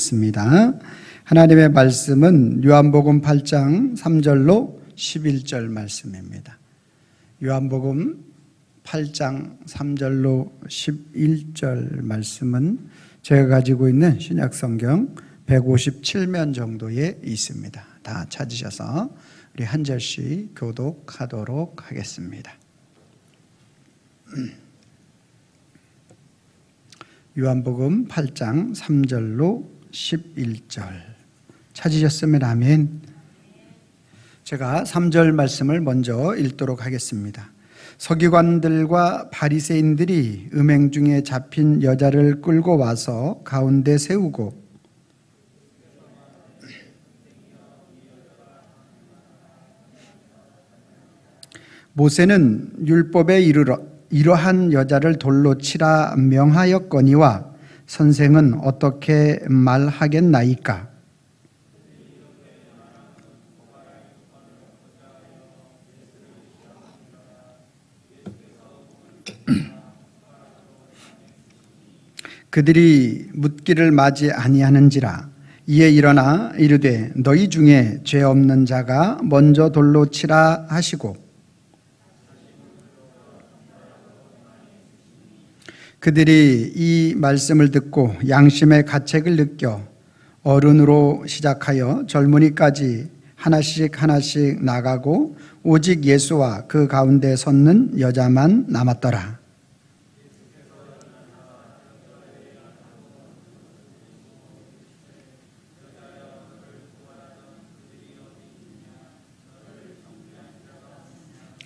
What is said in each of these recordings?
읽겠습니다. 하나님의 말씀은 요한복음 8장 3절로 11절 말씀입니다. 요한복음 8장 3절로 11절 말씀은 제가 가지고 있는 신약성경 157면 정도에 있습니다. 다 찾으셔서 우리 한 절씩 교독하도록 하겠습니다. 요한복음 8장 3절로 11절 찾으셨으면 아멘. 제가 3절 말씀을 먼저 읽도록 하겠습니다. 서기관들과 바리새인들이 음행 중에 잡힌 여자를 끌고 와서 가운데 세우고 모세는 율법에 이르러 이러한 여자를 돌로 치라 명하였거니와 선생은 어떻게 말하겠나이까? 그들이 묻기를 맞이 아니하는지라. 이에 일어나 이르되 너희 중에 죄 없는 자가 먼저 돌로 치라 하시고 그들이 이 말씀을 듣고 양심의 가책을 느껴 어른으로 시작하여 젊은이까지 하나씩 나가고 오직 예수와 그 가운데 섰는 여자만 남았더라.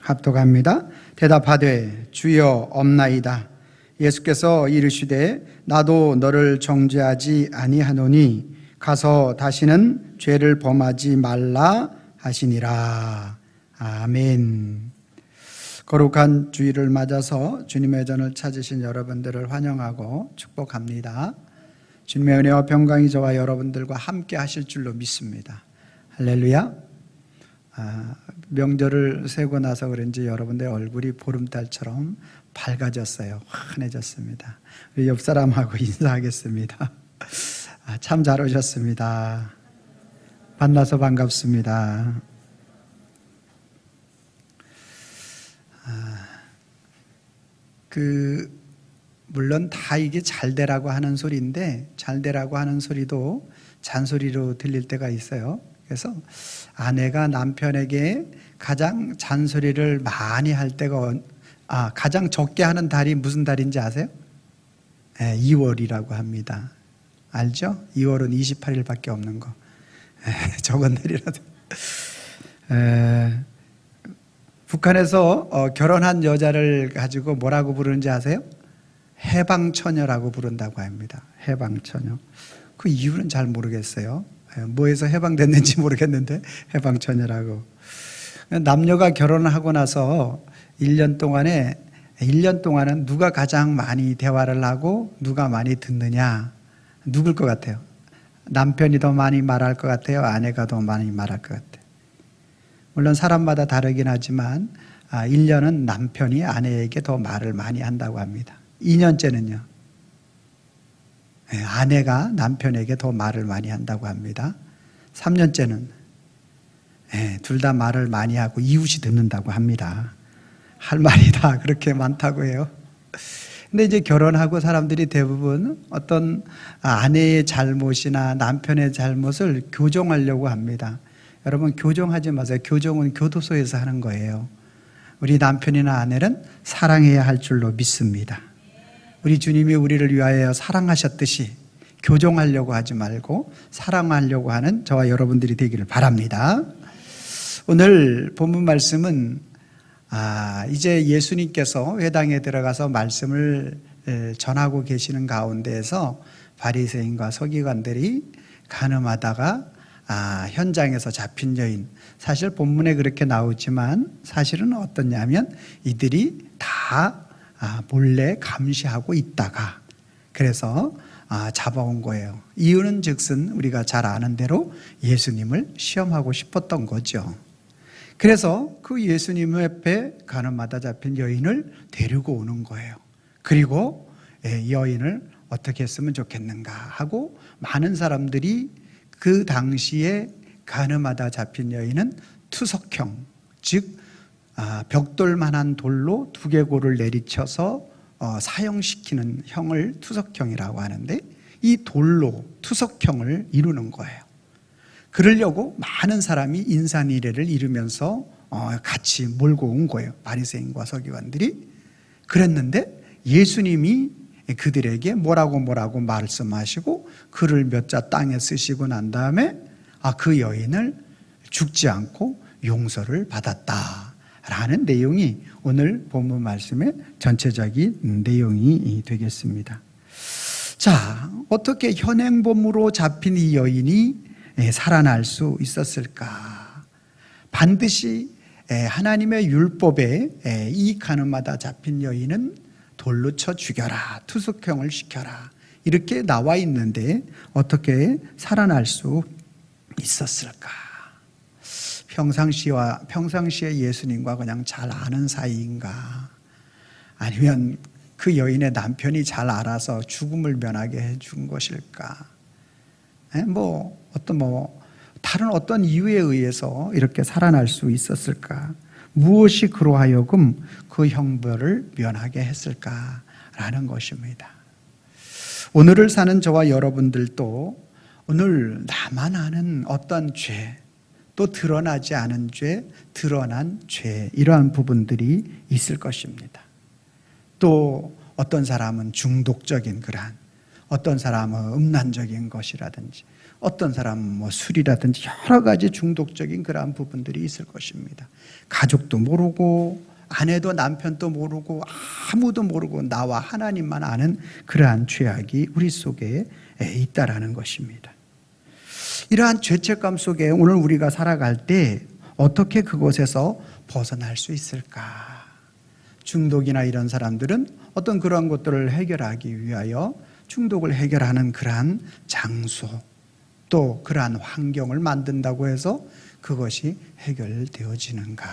합독합니다. 대답하되 주여 없나이다. 예수께서 이르시되 나도 너를 정죄하지 아니하노니 가서 다시는 죄를 범하지 말라 하시니라. 아멘. 거룩한 주일을 맞아서 주님의 전을 찾으신 여러분들을 환영하고 축복합니다. 주님의 은혜와 평강이 저와 여러분들과 함께 하실 줄로 믿습니다. 할렐루야. 명절을 세고 나서 그런지 여러분들의 얼굴이 보름달처럼 밝아졌어요. 환해졌습니다. 우리 옆 사람하고 인사하겠습니다. 참 잘 오셨습니다. 만나서 반갑습니다. 물론 다 이게 잘 되라고 하는 소리인데 잘 되라고 하는 소리도 잔소리로 들릴 때가 있어요. 그래서 아내가 남편에게 가장 잔소리를 많이 할 때가 가장 적게 하는 달이 무슨 달인지 아세요? 2월이라고 합니다. 알죠? 2월은 28일밖에 없는 거. 적은 날이라도. 북한에서 결혼한 여자를 가지고 뭐라고 부르는지 아세요? 해방처녀라고 부른다고 합니다. 해방처녀. 그 이유는 잘 모르겠어요. 뭐에서 해방됐는지 모르겠는데 해방처녀라고. 남녀가 결혼을 하고 나서 1년 동안은 누가 가장 많이 대화를 하고 누가 많이 듣느냐? 누굴 것 같아요? 남편이 더 많이 말할 것 같아요? 아내가 더 많이 말할 것 같아요? 물론 사람마다 다르긴 하지만 1년은 남편이 아내에게 더 말을 많이 한다고 합니다. 2년째는요? 아내가 남편에게 더 말을 많이 한다고 합니다. 3년째는 둘 다 말을 많이 하고 이웃이 듣는다고 합니다. 할 말이 다 그렇게 많다고 해요. 근데 이제 결혼하고 사람들이 대부분 어떤 아내의 잘못이나 남편의 잘못을 교정하려고 합니다. 여러분 교정하지 마세요. 교정은 교도소에서 하는 거예요. 우리 남편이나 아내는 사랑해야 할 줄로 믿습니다. 우리 주님이 우리를 위하여 사랑하셨듯이 교정하려고 하지 말고 사랑하려고 하는 저와 여러분들이 되기를 바랍니다. 오늘 본문 말씀은 이제 예수님께서 회당에 들어가서 말씀을 전하고 계시는 가운데에서 바리새인과 서기관들이 간음하다가 현장에서 잡힌 여인, 사실 본문에 그렇게 나오지만 사실은 어떠냐면 이들이 다 몰래 감시하고 있다가 그래서 잡아온 거예요. 이유는 즉슨 우리가 잘 아는 대로 예수님을 시험하고 싶었던 거죠. 그래서 그 예수님 옆에 간음하다 잡힌 여인을 데리고 오는 거예요. 그리고 여인을 어떻게 했으면 좋겠는가 하고 많은 사람들이 그 당시에 가늠하다 잡힌 여인은 투석형, 즉 벽돌만한 돌로 두개골을 내리쳐서 사형시키는 형을 투석형이라고 하는데, 이 돌로 투석형을 이루는 거예요. 그러려고 많은 사람이 인산이례를 이루면서 같이 몰고 온 거예요. 바리새인과 서기관들이. 그랬는데 예수님이 그들에게 뭐라고 말씀하시고 글을 몇 자 땅에 쓰시고 난 다음에 그 여인을 죽지 않고 용서를 받았다라는 내용이 오늘 본문 말씀의 전체적인 내용이 되겠습니다. 자, 어떻게 현행범으로 잡힌 이 여인이 살아날 수 있었을까? 반드시 하나님의 율법에 이 가늠하다 잡힌 여인은 돌로 쳐 죽여라, 투석형을 시켜라, 이렇게 나와 있는데 어떻게 살아날 수 있었을까? 평상시에 예수님과 그냥 잘 아는 사이인가? 아니면 그 여인의 남편이 잘 알아서 죽음을 면하게 해준 것일까? 다른 어떤 이유에 의해서 이렇게 살아날 수 있었을까? 무엇이 그로 하여금 그 형벌을 면하게 했을까라는 것입니다. 오늘을 사는 저와 여러분들도 오늘 나만 아는 어떤 죄, 또 드러나지 않은 죄, 드러난 죄, 이러한 부분들이 있을 것입니다. 또 어떤 사람은 중독적인 그러한, 어떤 사람은 음란적인 것이라든지, 어떤 사람은 술이라든지 여러 가지 중독적인 그러한 부분들이 있을 것입니다. 가족도 모르고 아내도 남편도 모르고 아무도 모르고 나와 하나님만 아는 그러한 죄악이 우리 속에 있다라는 것입니다. 이러한 죄책감 속에 오늘 우리가 살아갈 때 어떻게 그곳에서 벗어날 수 있을까? 중독이나 이런 사람들은 어떤 그러한 것들을 해결하기 위하여 중독을 해결하는 그러한 장소, 또 그러한 환경을 만든다고 해서 그것이 해결되어지는가?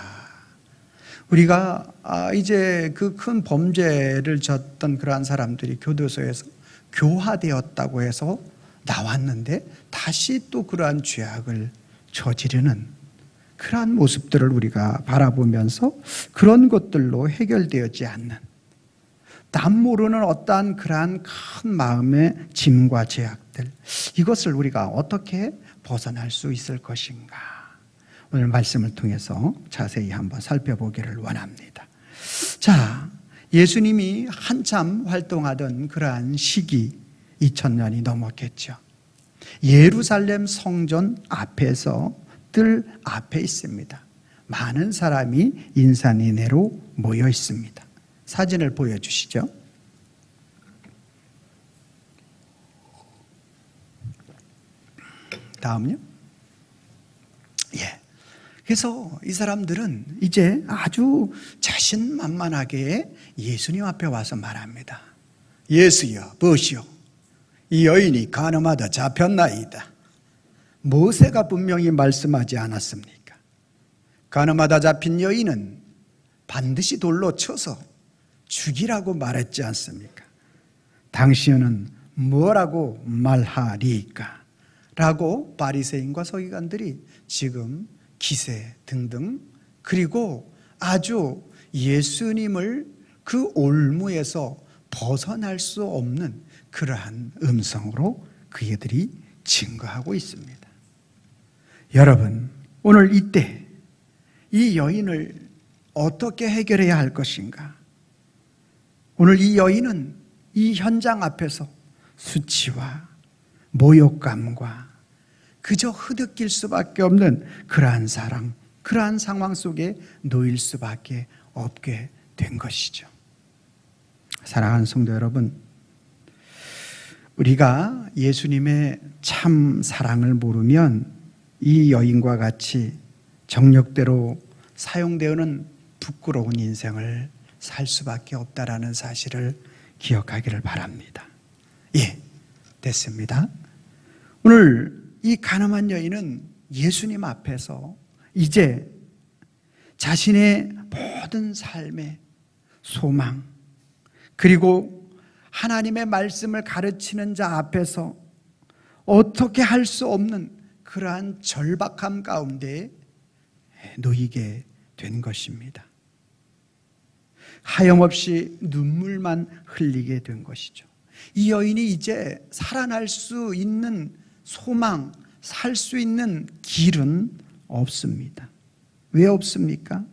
우리가 이제 그 큰 범죄를 졌던 그러한 사람들이 교도소에서 교화되었다고 해서 나왔는데 다시 또 그러한 죄악을 저지르는 그러한 모습들을 우리가 바라보면서 그런 것들로 해결되어지지 않는, 남 모르는 어떠한 그러한 큰 마음의 짐과 죄악들, 이것을 우리가 어떻게 벗어날 수 있을 것인가? 오늘 말씀을 통해서 자세히 한번 살펴보기를 원합니다. 자, 예수님이 한참 활동하던 그러한 시기 2000년이 넘었겠죠. 예루살렘 성전 앞에서 뜰 앞에 있습니다. 많은 사람이 인산인해로 모여 있습니다. 사진을 보여주시죠. 다음요. 그래서 이 사람들은 이제 아주 자신만만하게 예수님 앞에 와서 말합니다. 예수여, 보시오. 이 여인이 가늠하다 잡혔나이다. 모세가 분명히 말씀하지 않았습니까? 가늠하다 잡힌 여인은 반드시 돌로 쳐서 죽이라고 말했지 않습니까? 당신은 뭐라고 말하리까? 라고 바리새인과 서기관들이 지금 기세 등등, 그리고 아주 예수님을 그 올무에서 벗어날 수 없는 그러한 음성으로 그들이 증거하고 있습니다. 여러분, 오늘 이때 이 여인을 어떻게 해결해야 할 것인가? 오늘 이 여인은 이 현장 앞에서 수치와 모욕감과 그저 흐느낄 수밖에 없는 그러한 사랑, 그러한 상황 속에 놓일 수밖에 없게 된 것이죠. 사랑하는 성도 여러분, 우리가 예수님의 참 사랑을 모르면 이 여인과 같이 정력대로 사용되어는 부끄러운 인생을 살 수밖에 없다라는 사실을 기억하기를 바랍니다. 됐습니다. 오늘 이 가늠한 여인은 예수님 앞에서 이제 자신의 모든 삶의 소망, 그리고 하나님의 말씀을 가르치는 자 앞에서 어떻게 할 수 없는 그러한 절박함 가운데 놓이게 된 것입니다. 하염없이 눈물만 흘리게 된 것이죠. 이 여인이 이제 살아날 수 있는 소망, 살 수 있는 길은 없습니다. 왜 없습니까?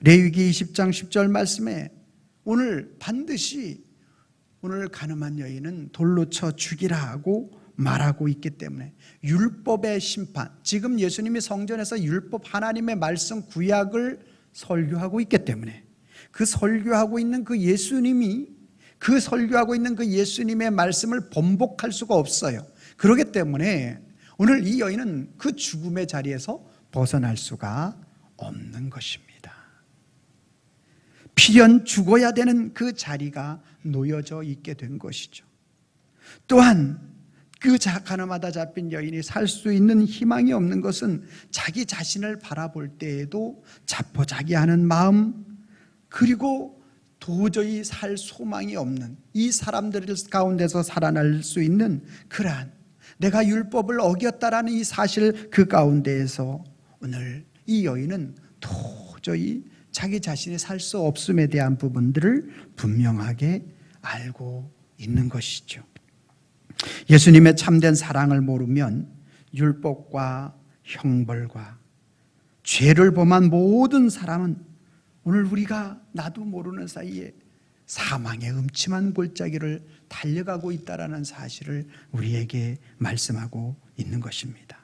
레위기 20장 10절 말씀에 오늘 반드시 오늘 가늠한 여인은 돌로 쳐 죽이라 하고 말하고 있기 때문에 율법의 심판, 지금 예수님이 성전에서 율법 하나님의 말씀 구약을 설교하고 있기 때문에 그 설교하고 있는 그 예수님이 그 설교하고 있는 그 예수님의 말씀을 번복할 수가 없어요. 그렇기 때문에 오늘 이 여인은 그 죽음의 자리에서 벗어날 수가 없는 것입니다. 필연 죽어야 되는 그 자리가 놓여져 있게 된 것이죠. 또한 그 가늠하다 잡힌 여인이 살 수 있는 희망이 없는 것은 자기 자신을 바라볼 때에도 자포자기하는 마음, 그리고 도저히 살 소망이 없는 이 사람들 가운데서 살아날 수 있는 그러한 내가 율법을 어겼다라는 이 사실 그 가운데에서 오늘 이 여인은 도저히 자기 자신이 살 수 없음에 대한 부분들을 분명하게 알고 있는 것이죠. 예수님의 참된 사랑을 모르면 율법과 형벌과 죄를 범한 모든 사람은 오늘 우리가 나도 모르는 사이에 사망의 음침한 골짜기를 달려가고 있다는 사실을 우리에게 말씀하고 있는 것입니다.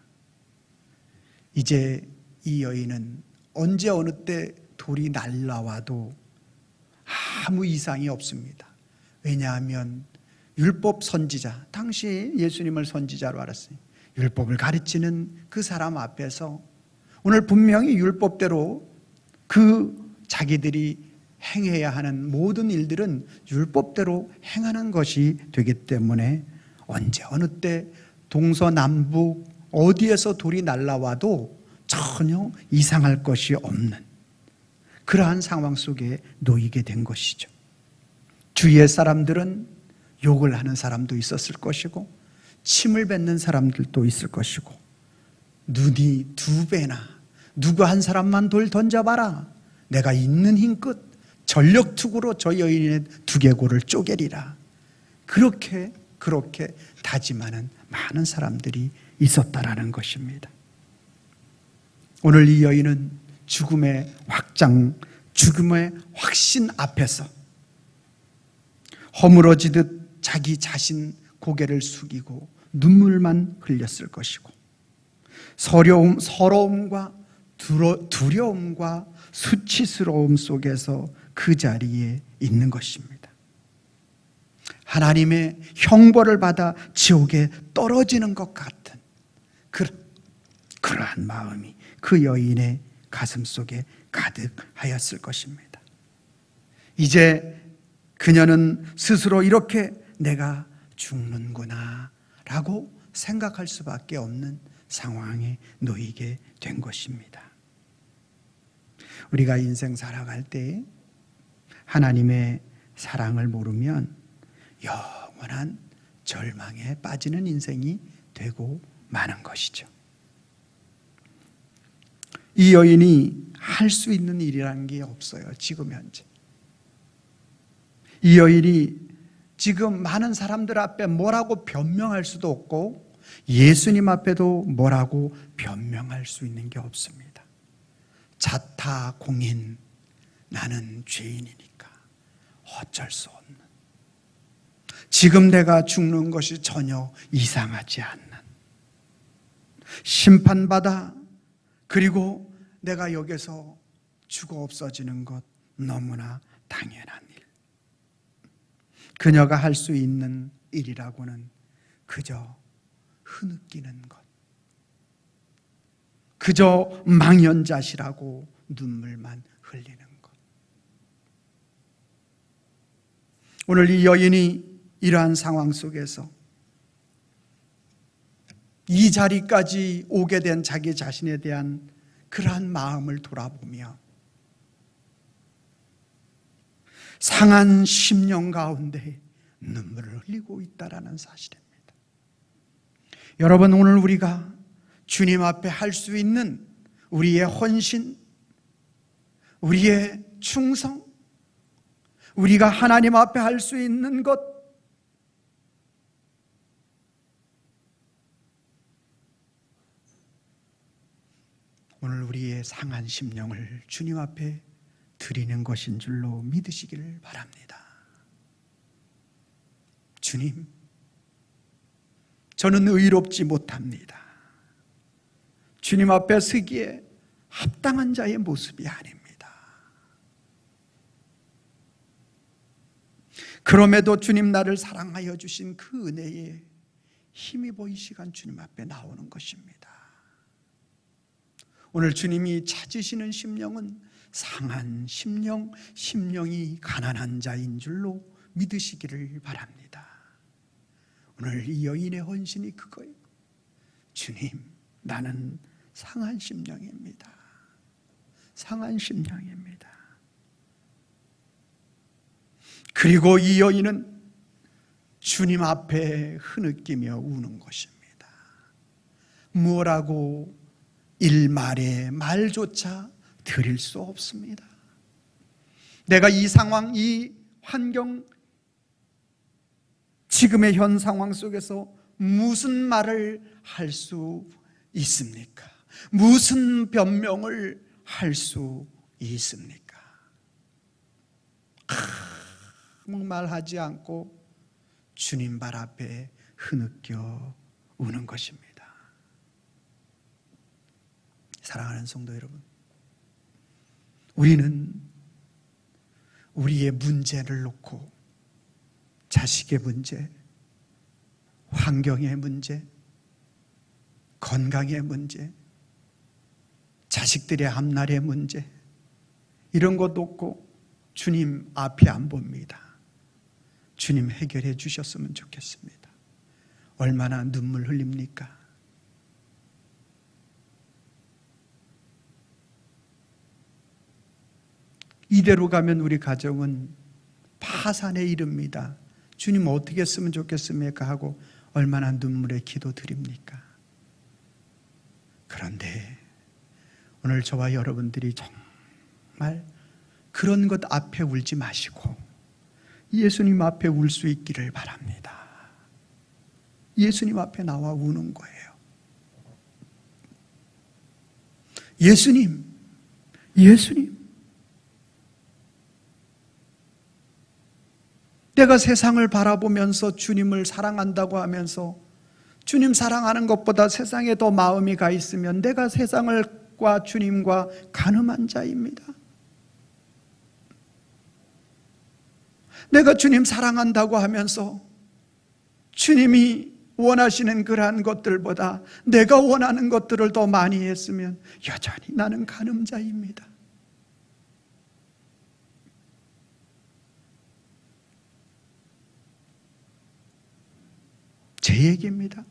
이제 이 여인은 언제 어느 때 돌이 날라와도 아무 이상이 없습니다. 왜냐하면 율법 선지자, 당시 예수님을 선지자로 알았어요. 율법을 가르치는 그 사람 앞에서 오늘 분명히 율법대로 그 자기들이 행해야 하는 모든 일들은 율법대로 행하는 것이 되기 때문에 언제 어느 때 동서남북 어디에서 돌이 날라와도 전혀 이상할 것이 없는 그러한 상황 속에 놓이게 된 것이죠. 주위의 사람들은 욕을 하는 사람도 있었을 것이고 침을 뱉는 사람들도 있을 것이고 눈이 두 배나 누구 한 사람만 돌 던져봐라, 내가 있는 힘끝 전력투구로 저 여인의 두개골을 쪼개리라, 그렇게 다짐하는 많은 사람들이 있었다라는 것입니다. 오늘 이 여인은 죽음의 확신 앞에서 허물어지듯 자기 자신 고개를 숙이고 눈물만 흘렸을 것이고 서러움과 두려움과 수치스러움 속에서 그 자리에 있는 것입니다. 하나님의 형벌을 받아 지옥에 떨어지는 것 같은 그러한 마음이 그 여인의 가슴 속에 가득하였을 것입니다. 이제 그녀는 스스로 이렇게 내가 죽는구나 라고 생각할 수밖에 없는 상황에 놓이게 된 것입니다. 우리가 인생 살아갈 때 하나님의 사랑을 모르면 영원한 절망에 빠지는 인생이 되고 마는 것이죠. 이 여인이 할 수 있는 일이라는 게 없어요. 지금 현재 이 여인이 지금 많은 사람들 앞에 뭐라고 변명할 수도 없고 예수님 앞에도 뭐라고 변명할 수 있는 게 없습니다. 자타공인, 나는 죄인이니까 어쩔 수 없는, 지금 내가 죽는 것이 전혀 이상하지 않는, 심판받아 그리고 내가 여기서 죽어 없어지는 것 너무나 당연한 일. 그녀가 할 수 있는 일이라고는 그저 흐느끼는 것, 그저 망연자실하고 눈물만 흘리는 것. 오늘 이 여인이 이러한 상황 속에서 이 자리까지 오게 된 자기 자신에 대한 그러한 마음을 돌아보며 상한 심령 가운데 눈물을 흘리고 있다라는 사실입니다. 여러분, 오늘 우리가 주님 앞에 할 수 있는 우리의 헌신, 우리의 충성, 우리가 하나님 앞에 할 수 있는 것, 오늘 우리의 상한 심령을 주님 앞에 드리는 것인 줄로 믿으시기를 바랍니다. 주님, 저는 의롭지 못합니다. 주님 앞에 서기에 합당한 자의 모습이 아닙니다. 그럼에도 주님 나를 사랑하여 주신 그 은혜에 힘입어 이 시간 주님 앞에 나오는 것입니다. 오늘 주님이 찾으시는 심령은 상한 심령, 심령이 가난한 자인 줄로 믿으시기를 바랍니다. 오늘 이 여인의 헌신이 그거예요. 주님, 나는 상한 심령입니다. 상한 심령입니다. 그리고 이 여인은 주님 앞에 흐느끼며 우는 것입니다. 뭐라고 일말의 말조차 드릴 수 없습니다. 내가 이 상황, 이 환경, 지금의 현 상황 속에서 무슨 말을 할 수 있습니까? 무슨 변명을 할 수 있습니까? 아무 말하지 않고 주님 발 앞에 흐느껴 우는 것입니다. 사랑하는 성도 여러분, 우리는 우리의 문제를 놓고 자식의 문제, 환경의 문제, 건강의 문제, 자식들의 앞날의 문제, 이런 것 놓고 주님 앞에 안 봅니다. 주님 해결해 주셨으면 좋겠습니다. 얼마나 눈물 흘립니까? 이대로 가면 우리 가정은 파산에 이릅니다. 주님 어떻게 했으면 좋겠습니까? 하고 얼마나 눈물의 기도 드립니까? 그런데 오늘 저와 여러분들이 정말 그런 것 앞에 울지 마시고 예수님 앞에 울 수 있기를 바랍니다. 예수님 앞에 나와 우는 거예요. 예수님, 예수님, 내가 세상을 바라보면서 주님을 사랑한다고 하면서 주님 사랑하는 것보다 세상에 더 마음이 가 있으면 내가 세상과 주님과 간음한 자입니다. 내가 주님 사랑한다고 하면서 주님이 원하시는 그러한 것들보다 내가 원하는 것들을 더 많이 했으면 여전히 나는 간음자입니다. 제 얘기입니다.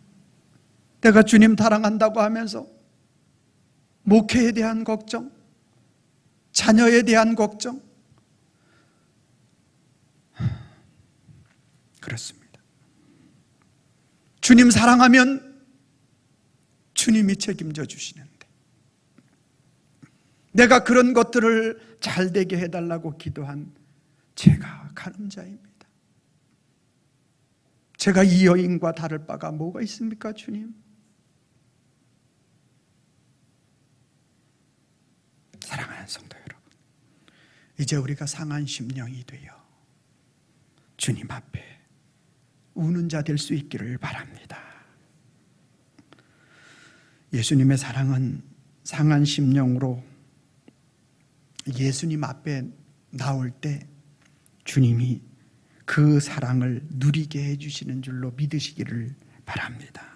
내가 주님 사랑한다고 하면서 목회에 대한 걱정, 자녀에 대한 걱정, 그렇습니다. 주님 사랑하면 주님이 책임져 주시는데 내가 그런 것들을 잘 되게 해달라고 기도한 제가 간음자입니다. 제가 이 여인과 다를 바가 뭐가 있습니까, 주님? 사랑하는 성도 여러분, 이제 우리가 상한 심령이 되어 주님 앞에 우는 자 될 수 있기를 바랍니다. 예수님의 사랑은 상한 심령으로 예수님 앞에 나올 때 주님이 그 사랑을 누리게 해주시는 줄로 믿으시기를 바랍니다.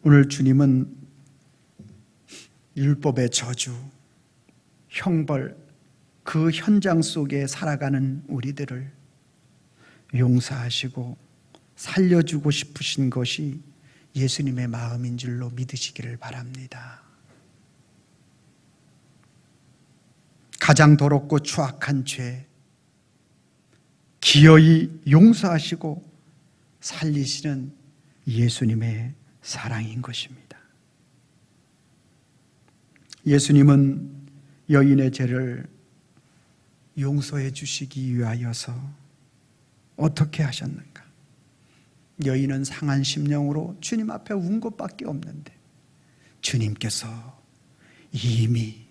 오늘 주님은 율법의 저주, 형벌, 그 현장 속에 살아가는 우리들을 용서하시고 살려주고 싶으신 것이 예수님의 마음인 줄로 믿으시기를 바랍니다. 가장 더럽고 추악한 죄, 기어이 용서하시고 살리시는 예수님의 사랑인 것입니다. 예수님은 여인의 죄를 용서해 주시기 위하여서 어떻게 하셨는가? 여인은 상한 심령으로 주님 앞에 운 것밖에 없는데 주님께서 이미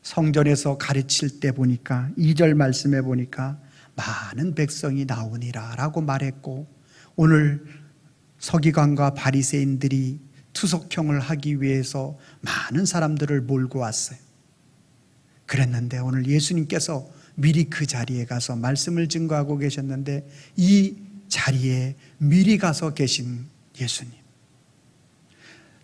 성전에서 가르칠 때 보니까 2절 말씀에 보니까 많은 백성이 나오니라 라고 말했고, 오늘 서기관과 바리새인들이 투석형을 하기 위해서 많은 사람들을 몰고 왔어요. 그랬는데 오늘 예수님께서 미리 그 자리에 가서 말씀을 증거하고 계셨는데, 이 자리에 미리 가서 계신 예수님,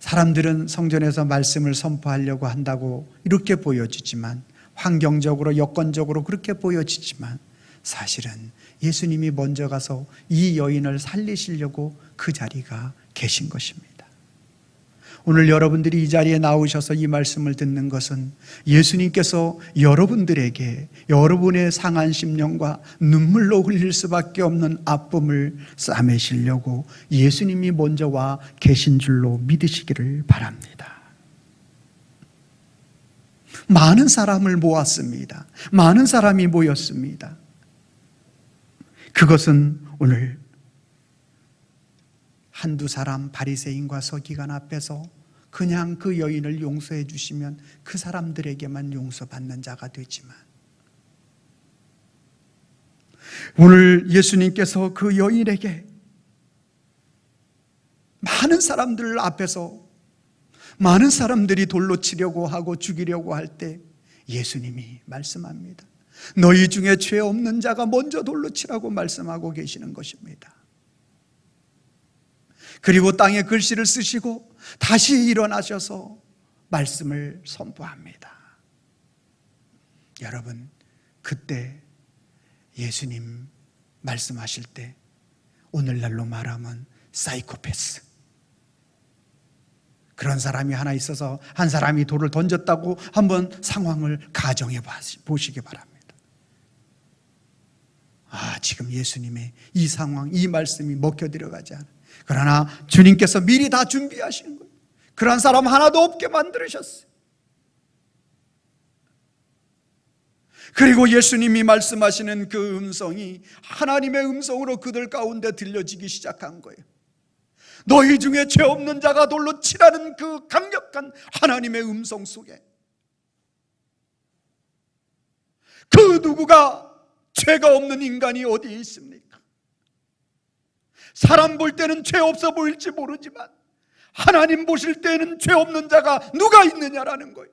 사람들은 성전에서 말씀을 선포하려고 한다고 이렇게 보여지지만, 환경적으로 여건적으로 그렇게 보여지지만 사실은 예수님이 먼저 가서 이 여인을 살리시려고 그 자리가 계신 것입니다. 오늘 여러분들이 이 자리에 나오셔서 이 말씀을 듣는 것은 예수님께서 여러분들에게 여러분의 상한 심령과 눈물로 흘릴 수밖에 없는 아픔을 싸매시려고 예수님이 먼저 와 계신 줄로 믿으시기를 바랍니다. 많은 사람을 모았습니다. 많은 사람이 모였습니다. 그것은 오늘 한두 사람 바리새인과 서기관 앞에서 그냥 그 여인을 용서해 주시면 그 사람들에게만 용서받는 자가 되지만, 오늘 예수님께서 그 여인에게 많은 사람들 앞에서 많은 사람들이 돌로 치려고 하고 죽이려고 할 때 예수님이 말씀합니다. 너희 중에 죄 없는 자가 먼저 돌로 치라고 말씀하고 계시는 것입니다. 그리고 땅에 글씨를 쓰시고 다시 일어나셔서 말씀을 선포합니다. 여러분, 그때 예수님 말씀하실 때 오늘날로 말하면 사이코패스, 그런 사람이 하나 있어서 한 사람이 돌을 던졌다고 한번 상황을 가정해 보시기 바랍니다. 지금 예수님의 이 상황, 이 말씀이 먹혀 들어가지 않아요. 그러나 주님께서 미리 다 준비하신 거예요. 그런 사람 하나도 없게 만들으셨어요. 그리고 예수님이 말씀하시는 그 음성이 하나님의 음성으로 그들 가운데 들려지기 시작한 거예요. 너희 중에 죄 없는 자가 돌로 치라는 그 강력한 하나님의 음성 속에 그 누구가 죄가 없는 인간이 어디에 있습니까? 사람 볼 때는 죄 없어 보일지 모르지만 하나님 보실 때는 죄 없는 자가 누가 있느냐라는 거예요.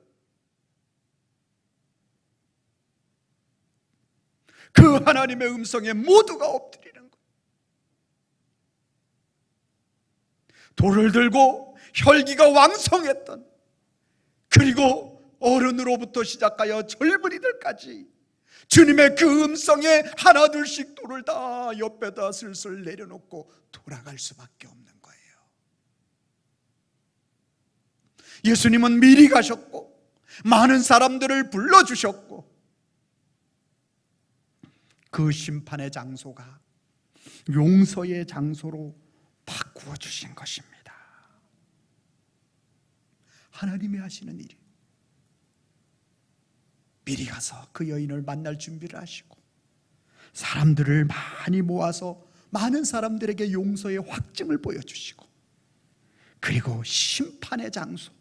그 하나님의 음성에 모두가 엎드리는 거예요. 돌을 들고 혈기가 왕성했던, 그리고 어른으로부터 시작하여 젊은이들까지 주님의 그 음성에 하나둘씩 돌을 다 옆에다 슬슬 내려놓고 돌아갈 수밖에 없는 거예요. 예수님은 미리 가셨고 많은 사람들을 불러주셨고 그 심판의 장소가 용서의 장소로 바꾸어 주신 것입니다. 하나님이 하시는 일이, 미리 가서 그 여인을 만날 준비를 하시고 사람들을 많이 모아서 많은 사람들에게 용서의 확증을 보여주시고, 그리고 심판의 장소,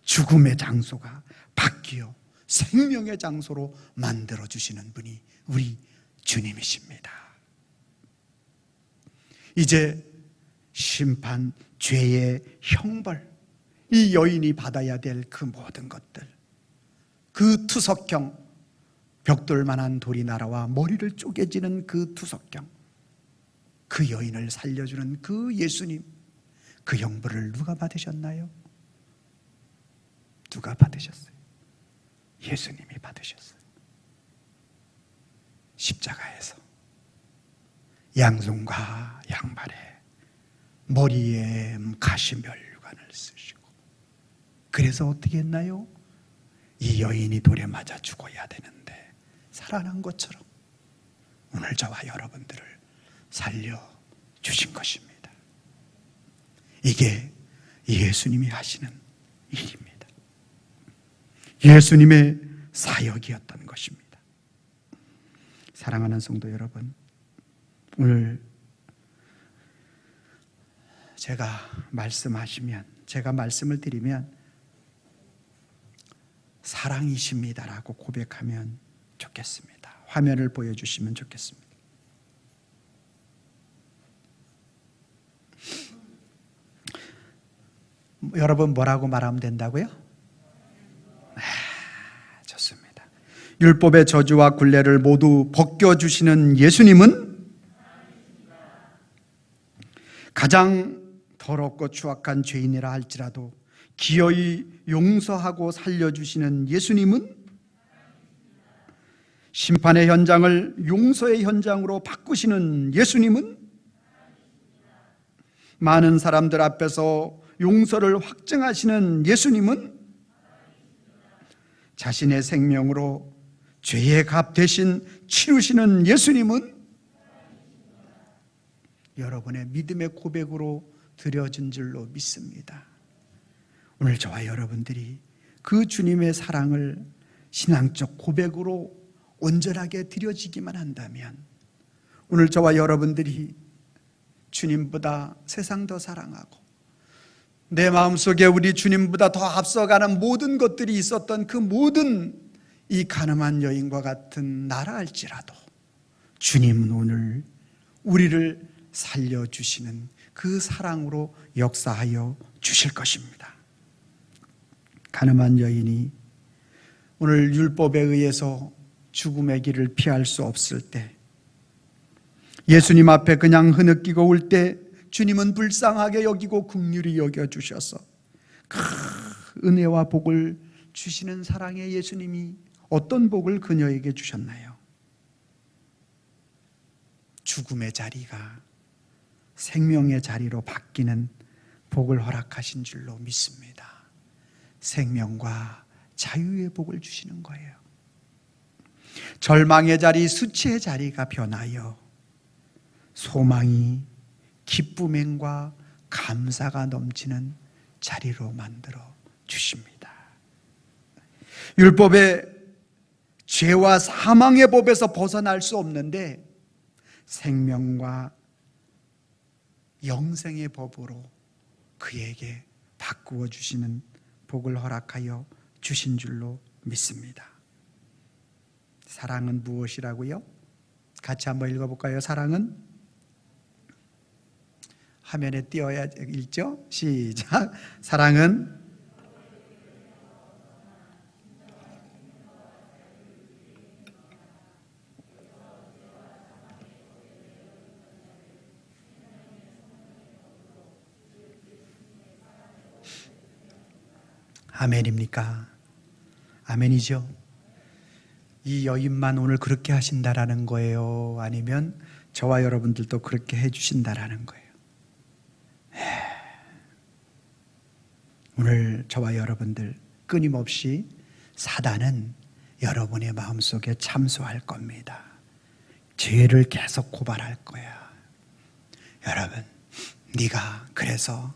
죽음의 장소가 바뀌어 생명의 장소로 만들어주시는 분이 우리 주님이십니다. 이제 심판, 죄의 형벌, 이 여인이 받아야 될 그 모든 것들, 그 투석형, 벽돌만한 돌이 날아와 머리를 쪼개지는 그 투석형, 그 여인을 살려주는 그 예수님, 그 형벌을 누가 받으셨나요? 누가 받으셨어요? 예수님이 받으셨어요. 십자가에서 양손과 양발에, 머리에 가시면류관을 쓰시고, 그래서 어떻게 했나요? 이 여인이 돌에 맞아 죽어야 되는데 살아난 것처럼 오늘 저와 여러분들을 살려주신 것입니다. 이게 예수님이 하시는 일입니다. 예수님의 사역이었던 것입니다. 사랑하는 성도 여러분, 오늘 제가 말씀을 드리면 사랑이십니다라고 고백하면 좋겠습니다. 화면을 보여주시면 좋겠습니다. 여러분 뭐라고 말하면 된다고요? 좋습니다. 율법의 저주와 굴레를 모두 벗겨주시는 예수님은 가장 더럽고 추악한 죄인이라 할지라도 기어이 용서하고 살려주시는 예수님은 심판의 현장을 용서의 현장으로 바꾸시는 예수님은 많은 사람들 앞에서 용서를 확증하시는 예수님은 자신의 생명으로 죄의 값 대신 치르시는 예수님은 여러분의 믿음의 고백으로 드려진 줄로 믿습니다. 오늘 저와 여러분들이 그 주님의 사랑을 신앙적 고백으로 온전하게 드려지기만 한다면 오늘 저와 여러분들이 주님보다 세상 더 사랑하고 내 마음속에 우리 주님보다 더 앞서가는 모든 것들이 있었던 그 모든 이 가늠한 여인과 같은 나라 할지라도 주님은 오늘 우리를 살려주시는 그 사랑으로 역사하여 주실 것입니다. 가늠한 여인이 오늘 율법에 의해서 죽음의 길을 피할 수 없을 때 예수님 앞에 그냥 흐느끼고 올 때 주님은 불쌍하게 여기고 긍휼히 여겨주셔서 그 은혜와 복을 주시는 사랑의 예수님이 어떤 복을 그녀에게 주셨나요? 죽음의 자리가 생명의 자리로 바뀌는 복을 허락하신 줄로 믿습니다. 생명과 자유의 복을 주시는 거예요. 절망의 자리, 수치의 자리가 변하여 소망이 기쁨과 감사가 넘치는 자리로 만들어 주십니다. 율법의 죄와 사망의 법에서 벗어날 수 없는데 생명과 영생의 법으로 그에게 바꾸어 주시는 복을 허락하여 주신 줄로 믿습니다. 사랑은 무엇이라고요? 같이 한번 읽어볼까요? 사랑은 화면에 띄어야 읽죠? 시작. 사랑은 아멘입니까? 아멘이죠? 이 여인만 오늘 그렇게 하신다라는 거예요? 아니면 저와 여러분들도 그렇게 해주신다라는 거예요? 오늘 저와 여러분들 끊임없이 사단은 여러분의 마음속에 참소할 겁니다. 죄를 계속 고발할 거야. 여러분, 네가 그래서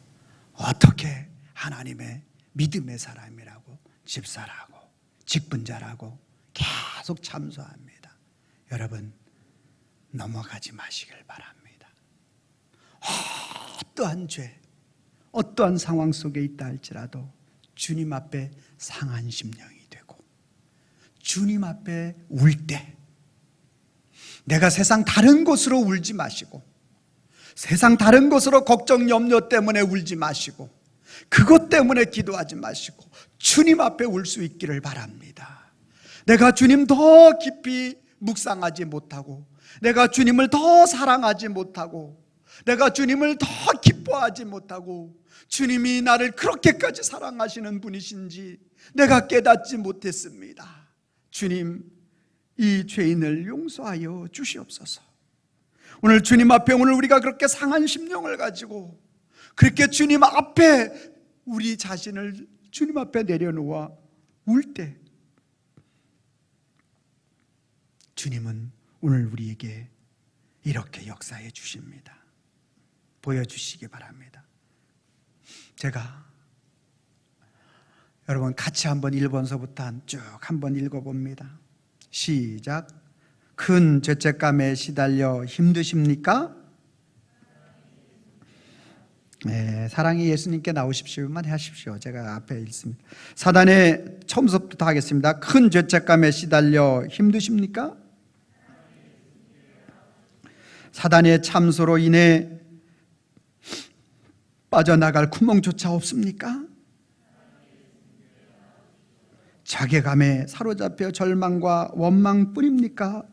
어떻게 하나님의 믿음의 사람이라고 집사라고 직분자라고 계속 참소합니다. 여러분, 넘어가지 마시길 바랍니다. 어떠한 죄, 어떠한 상황 속에 있다 할지라도 주님 앞에 상한 심령이 되고 주님 앞에 울 때 내가 세상 다른 곳으로 울지 마시고 세상 다른 곳으로 걱정 염려 때문에 울지 마시고 그것 때문에 기도하지 마시고 주님 앞에 울 수 있기를 바랍니다. 내가 주님 더 깊이 묵상하지 못하고 내가 주님을 더 사랑하지 못하고 내가 주님을 더 기뻐하지 못하고 주님이 나를 그렇게까지 사랑하시는 분이신지 내가 깨닫지 못했습니다. 주님, 이 죄인을 용서하여 주시옵소서. 오늘 주님 앞에 오늘 우리가 그렇게 상한 심령을 가지고 그렇게 주님 앞에 우리 자신을 주님 앞에 내려놓아 울 때 주님은 오늘 우리에게 이렇게 역사해 주십니다. 보여주시기 바랍니다. 제가 여러분 같이 한번 1번서부터 쭉 한번 읽어봅니다. 시작. 큰 죄책감에 시달려 힘드십니까? 네, 사랑이 예수님께 나오십시오만 하십시오. 제가 앞에 읽습니다. 사단의 처음부터 하겠습니다. 큰 죄책감에 시달려 힘드십니까? 사단의 참소로 인해 빠져나갈 구멍조차 없습니까? 자괴감에 사로잡혀 절망과 원망뿐입니까?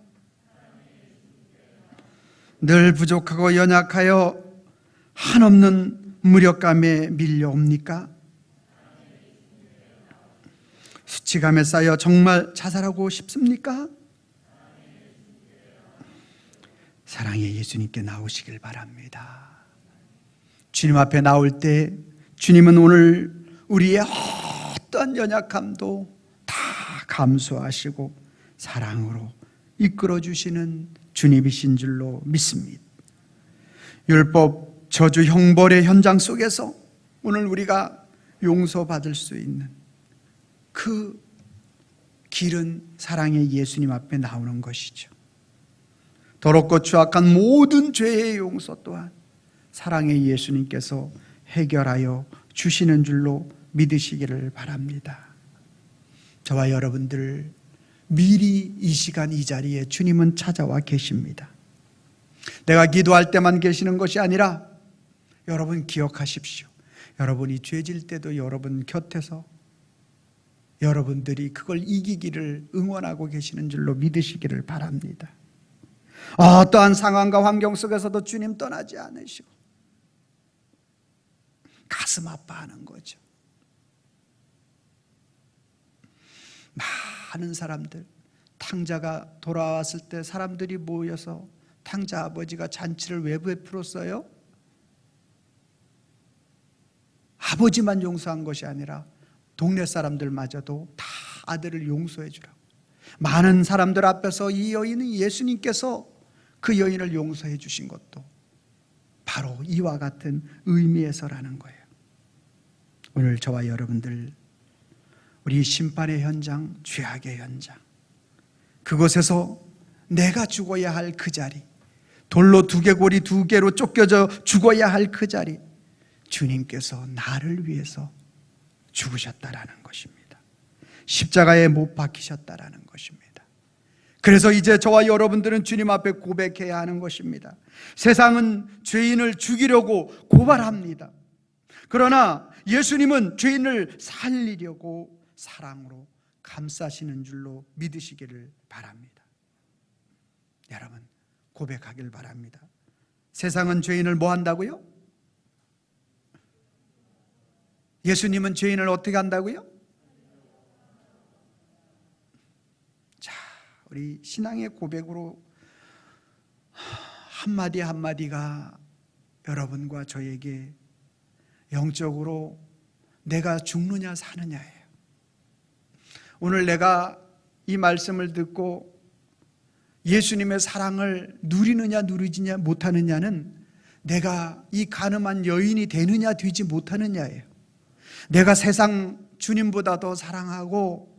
늘 부족하고 연약하여 한없는 무력감에 밀려옵니까? 수치감에 쌓여 정말 자살하고 싶습니까? 사랑의 예수님께 나오시길 바랍니다. 주님 앞에 나올 때 주님은 오늘 우리의 어떤 연약함도 다 감수하시고 사랑으로 이끌어 주시는 주님이신 줄로 믿습니다. 율법 저주 형벌의 현장 속에서 오늘 우리가 용서받을 수 있는 그 길은 사랑의 예수님 앞에 나오는 것이죠. 더럽고 추악한 모든 죄의 용서 또한 사랑의 예수님께서 해결하여 주시는 줄로 믿으시기를 바랍니다. 저와 여러분들 미리 이 시간 이 자리에 주님은 찾아와 계십니다. 내가 기도할 때만 계시는 것이 아니라 여러분 기억하십시오. 여러분이 죄질 때도 여러분 곁에서 여러분들이 그걸 이기기를 응원하고 계시는 줄로 믿으시기를 바랍니다. 어떠한 상황과 환경 속에서도 주님 떠나지 않으시고 가슴 아파하는 거죠. 많은 사람들, 탕자가 돌아왔을 때 사람들이 모여서 탕자 아버지가 잔치를 왜 베풀었어요? 아버지만 용서한 것이 아니라 동네 사람들마저도 다 아들을 용서해 주라고. 많은 사람들 앞에서 이 여인은 예수님께서 그 여인을 용서해 주신 것도 바로 이와 같은 의미에서라는 거예요. 오늘 저와 여러분들 우리 심판의 현장, 죄악의 현장, 그곳에서 내가 죽어야 할 그 자리, 돌로 두개골이 두 개로 쫓겨져 죽어야 할 그 자리, 주님께서 나를 위해서 죽으셨다라는 것입니다. 십자가에 못 박히셨다라는 것입니다. 그래서 이제 저와 여러분들은 주님 앞에 고백해야 하는 것입니다. 세상은 죄인을 죽이려고 고발합니다. 그러나 예수님은 죄인을 살리려고 사랑으로 감싸시는 줄로 믿으시기를 바랍니다. 여러분 고백하길 바랍니다. 세상은 죄인을 뭐 한다고요? 예수님은 죄인을 어떻게 한다고요? 자, 우리 신앙의 고백으로 한마디 한마디가 여러분과 저에게 영적으로 내가 죽느냐 사느냐예요. 오늘 내가 이 말씀을 듣고 예수님의 사랑을 누리느냐 누리지 못하느냐는 내가 이 가늠한 여인이 되느냐 되지 못하느냐예요. 내가 세상 주님보다 더 사랑하고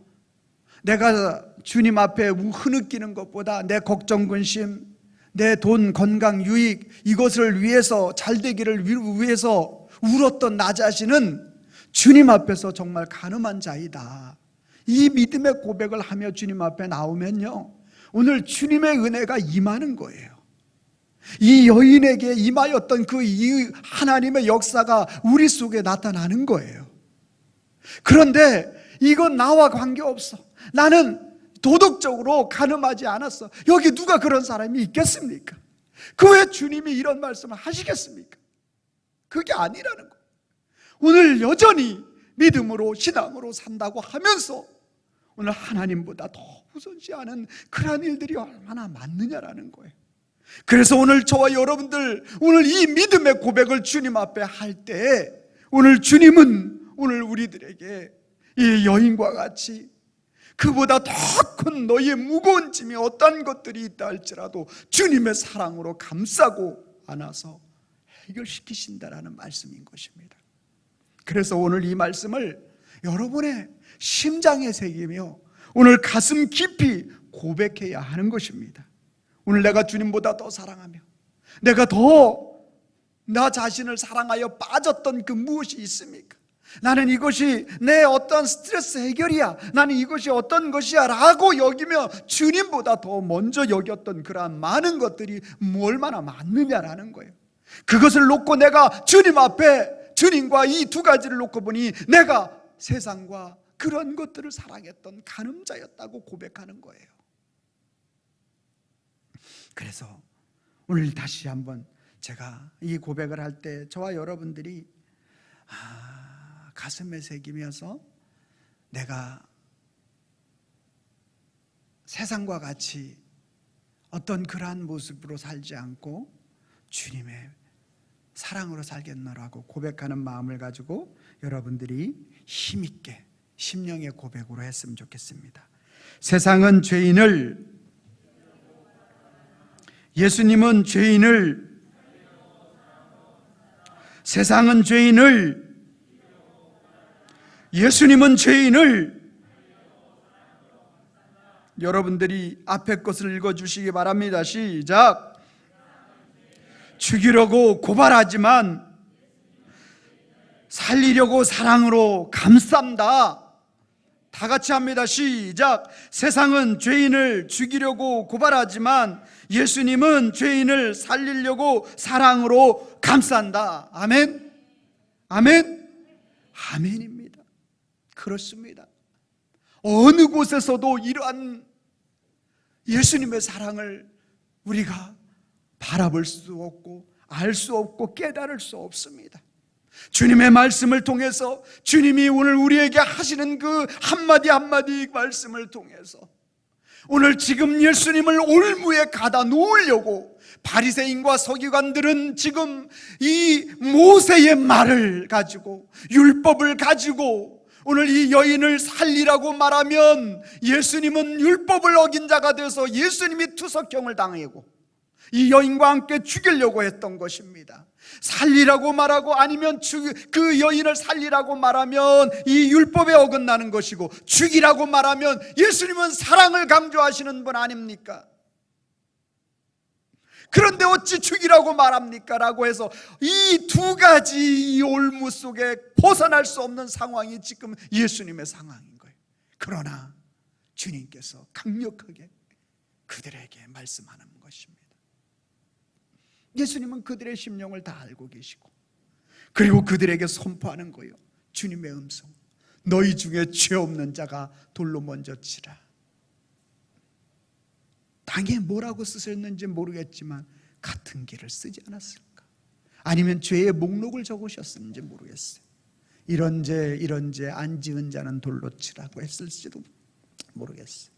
내가 주님 앞에 흐느끼는 것보다 내 걱정 근심, 내 돈, 건강, 유익 이것을 위해서 잘되기를 위해서 울었던 나 자신은 주님 앞에서 정말 가늠한 자이다. 이 믿음의 고백을 하며 주님 앞에 나오면요, 오늘 주님의 은혜가 임하는 거예요. 이 여인에게 임하였던 그 하나님의 역사가 우리 속에 나타나는 거예요. 그런데 이건 나와 관계없어. 나는 도덕적으로 가늠하지 않았어. 여기 누가 그런 사람이 있겠습니까? 그 왜 주님이 이런 말씀을 하시겠습니까? 그게 아니라는 거예요. 오늘 여전히 믿음으로 신앙으로 산다고 하면서 오늘 하나님보다 더 우선시하는 그런 일들이 얼마나 많느냐라는 거예요. 그래서 오늘 저와 여러분들 오늘 이 믿음의 고백을 주님 앞에 할 때 오늘 주님은 오늘 우리들에게 이 여인과 같이 그보다 더 큰 너희의 무거운 짐이 어떤 것들이 있다 할지라도 주님의 사랑으로 감싸고 안아서 해결시키신다라는 말씀인 것입니다. 그래서 오늘 이 말씀을 여러분의 심장에 새기며 오늘 가슴 깊이 고백해야 하는 것입니다. 오늘 내가 주님보다 더 사랑하며 내가 더 나 자신을 사랑하여 빠졌던 그 무엇이 있습니까? 나는 이것이 내 어떤 스트레스 해결이야, 나는 이것이 어떤 것이야 라고 여기며 주님보다 더 먼저 여겼던 그러한 많은 것들이 얼마나 많느냐라는 거예요. 그것을 놓고 내가 주님 앞에, 주님과 이 두 가지를 놓고 보니 내가 세상과 그런 것들을 사랑했던 간음자였다고 고백하는 거예요. 그래서 오늘 다시 한번 제가 이 고백을 할 때 저와 여러분들이 가슴에 새기면서 내가 세상과 같이 어떤 그러한 모습으로 살지 않고 주님의 사랑으로 살겠노라고 고백하는 마음을 가지고 여러분들이 힘있게 심령의 고백으로 했으면 좋겠습니다. 세상은 죄인을, 예수님은 죄인을, 세상은 죄인을, 예수님은 죄인을. 여러분들이 앞에 것을 읽어주시기 바랍니다. 시작. 죽이려고 고발하지만 살리려고 사랑으로 감싼다. 다 같이 합니다. 시작. 세상은 죄인을 죽이려고 고발하지만 예수님은 죄인을 살리려고 사랑으로 감싼다. 아멘. 아멘. 아멘입니다. 그렇습니다. 어느 곳에서도 이러한 예수님의 사랑을 우리가 바라볼 수 없고 알 수 없고 깨달을 수 없습니다. 주님의 말씀을 통해서, 주님이 오늘 우리에게 하시는 그 한마디 한마디 말씀을 통해서 오늘 지금 예수님을 올무에 가다 놓으려고 바리새인과 서기관들은 지금 이 모세의 말을 가지고, 율법을 가지고 오늘 이 여인을 살리라고 말하면 예수님은 율법을 어긴 자가 되어서 예수님이 투석형을 당하고 이 여인과 함께 죽이려고 했던 것입니다. 살리라고 말하고 아니면 그 여인을 살리라고 말하면 이 율법에 어긋나는 것이고, 죽이라고 말하면 예수님은 사랑을 강조하시는 분 아닙니까? 그런데 어찌 죽이라고 말합니까? 라고 해서 이 두 가지 이 올무 속에 벗어날 수 없는 상황이 지금 예수님의 상황인 거예요. 그러나 주님께서 강력하게 그들에게 말씀하는 것입니다. 예수님은 그들의 심령을 다 알고 계시고, 그리고 그들에게 선포하는 거예요. 주님의 음성. 너희 중에 죄 없는 자가 돌로 먼저 치라. 땅에 뭐라고 쓰셨는지 모르겠지만 같은 길을 쓰지 않았을까? 아니면 죄의 목록을 적으셨는지 모르겠어요. 이런 죄 안 지은 자는 돌로 치라고 했을지도 모르겠어요.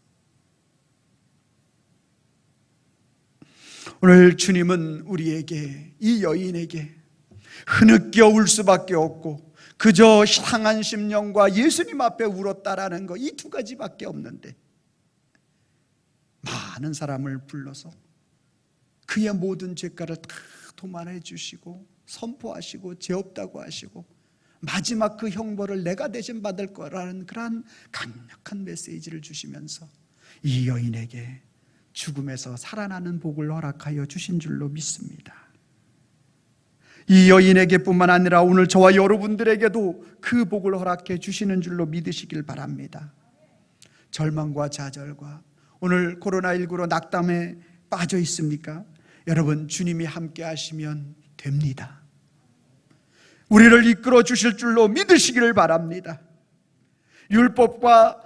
오늘 주님은 우리에게, 이 여인에게 흐느껴 울 수밖에 없고 그저 상한 심령과 예수님 앞에 울었다라는 거, 이 두 가지밖에 없는데 많은 사람을 불러서 그의 모든 죄가를 다 도말해 주시고 선포하시고 죄 없다고 하시고 마지막 그 형벌을 내가 대신 받을 거라는 그러한 강력한 메시지를 주시면서 이 여인에게 죽음에서 살아나는 복을 허락하여 주신 줄로 믿습니다. 이 여인에게 뿐만 아니라 오늘 저와 여러분들에게도 그 복을 허락해 주시는 줄로 믿으시길 바랍니다. 절망과 좌절과 오늘 코로나19로 낙담에 빠져 있습니까? 여러분, 주님이 함께 하시면 됩니다. 우리를 이끌어 주실 줄로 믿으시기를 바랍니다. 율법과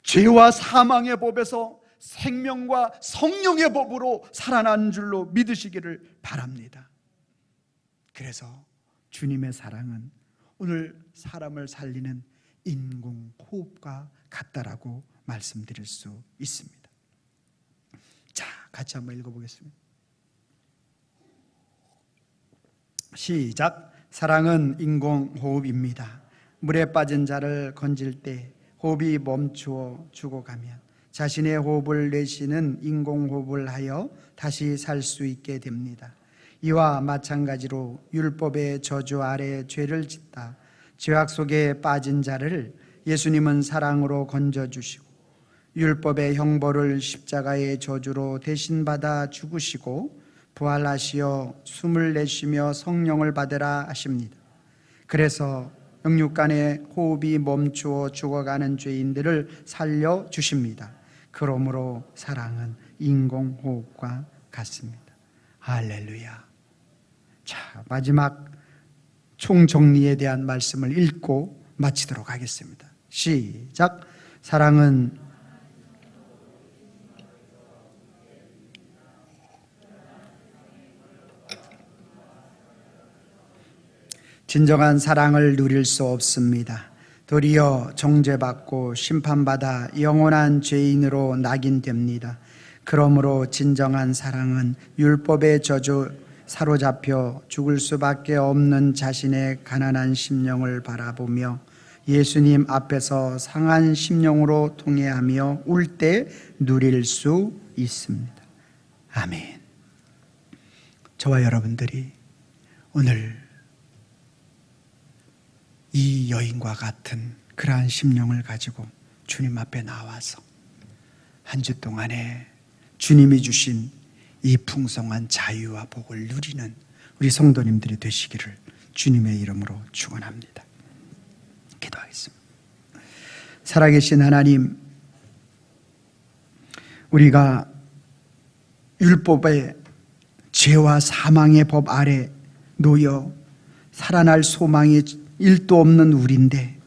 죄와 사망의 법에서 생명과 성령의 법으로 살아나는 줄로 믿으시기를 바랍니다. 그래서 주님의 사랑은 오늘 사람을 살리는 인공호흡과 같다라고 말씀드릴 수 있습니다. 자, 같이 한번 읽어보겠습니다. 시작. 사랑은 인공호흡입니다. 물에 빠진 자를 건질 때 호흡이 멈추어 죽어가면 자신의 호흡을 내쉬는 인공호흡을 하여 다시 살 수 있게 됩니다. 이와 마찬가지로 율법의 저주 아래 죄를 짓다 죄악 속에 빠진 자를 예수님은 사랑으로 건져주시고 율법의 형벌을 십자가의 저주로 대신 받아 죽으시고 부활하시어 숨을 내쉬며 성령을 받으라 하십니다. 그래서 영육간의 호흡이 멈추어 죽어가는 죄인들을 살려주십니다. 그러므로 사랑은 인공호흡과 같습니다. 할렐루야. 자, 마지막 총정리에 대한 말씀을 읽고 마치도록 하겠습니다. 시작. 사랑은 진정한 사랑을 누릴 수 없습니다. 도리어 정죄받고 심판받아 영원한 죄인으로 낙인됩니다. 그러므로 진정한 사랑은 율법의 저주 사로잡혀 죽을 수밖에 없는 자신의 가난한 심령을 바라보며 예수님 앞에서 상한 심령으로 통회하며 울 때 누릴 수 있습니다. 아멘. 저와 여러분들이 오늘 이 여인과 같은 그러한 심령을 가지고 주님 앞에 나와서 한 주 동안에 주님이 주신 이 풍성한 자유와 복을 누리는 우리 성도님들이 되시기를 주님의 이름으로 축원합니다. 기도하겠습니다. 살아계신 하나님, 우리가 율법의 죄와 사망의 법 아래 놓여 살아날 소망이 1도 없는 우리인데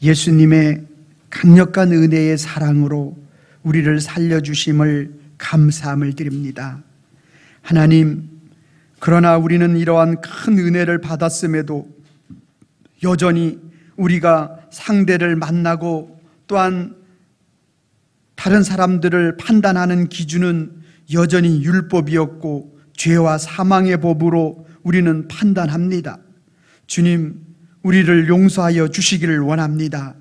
예수님의 강력한 은혜의 사랑으로 우리를 살려주심을 감사함을 드립니다. 하나님, 그러나 우리는 이러한 큰 은혜를 받았음에도 여전히 우리가 상대를 만나고 또한 다른 사람들을 판단하는 기준은 여전히 율법이었고 죄와 사망의 법으로 우리는 판단합니다. 주님, 우리를 용서하여 주시기를 원합니다.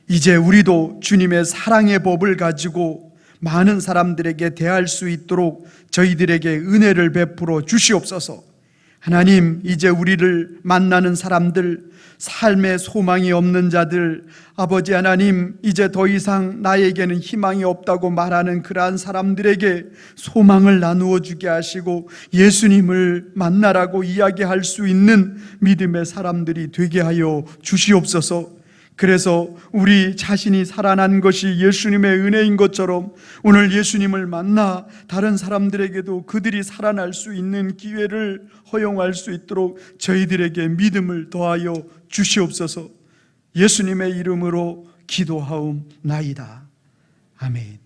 이제 우리도 주님의 사랑의 법을 가지고 많은 사람들에게 대할 수 있도록 저희들에게 은혜를 베풀어 주시옵소서. 하나님, 이제 우리를 만나는 사람들, 삶의 소망이 없는 자들, 아버지 하나님, 이제 더 이상 나에게는 희망이 없다고 말하는 그러한 사람들에게 소망을 나누어 주게 하시고 예수님을 만나라고 이야기할 수 있는 믿음의 사람들이 되게 하여 주시옵소서. 그래서 우리 자신이 살아난 것이 예수님의 은혜인 것처럼 오늘 예수님을 만나 다른 사람들에게도 그들이 살아날 수 있는 기회를 허용할 수 있도록 저희들에게 믿음을 더하여 주시옵소서. 예수님의 이름으로 기도하옵나이다. 아멘.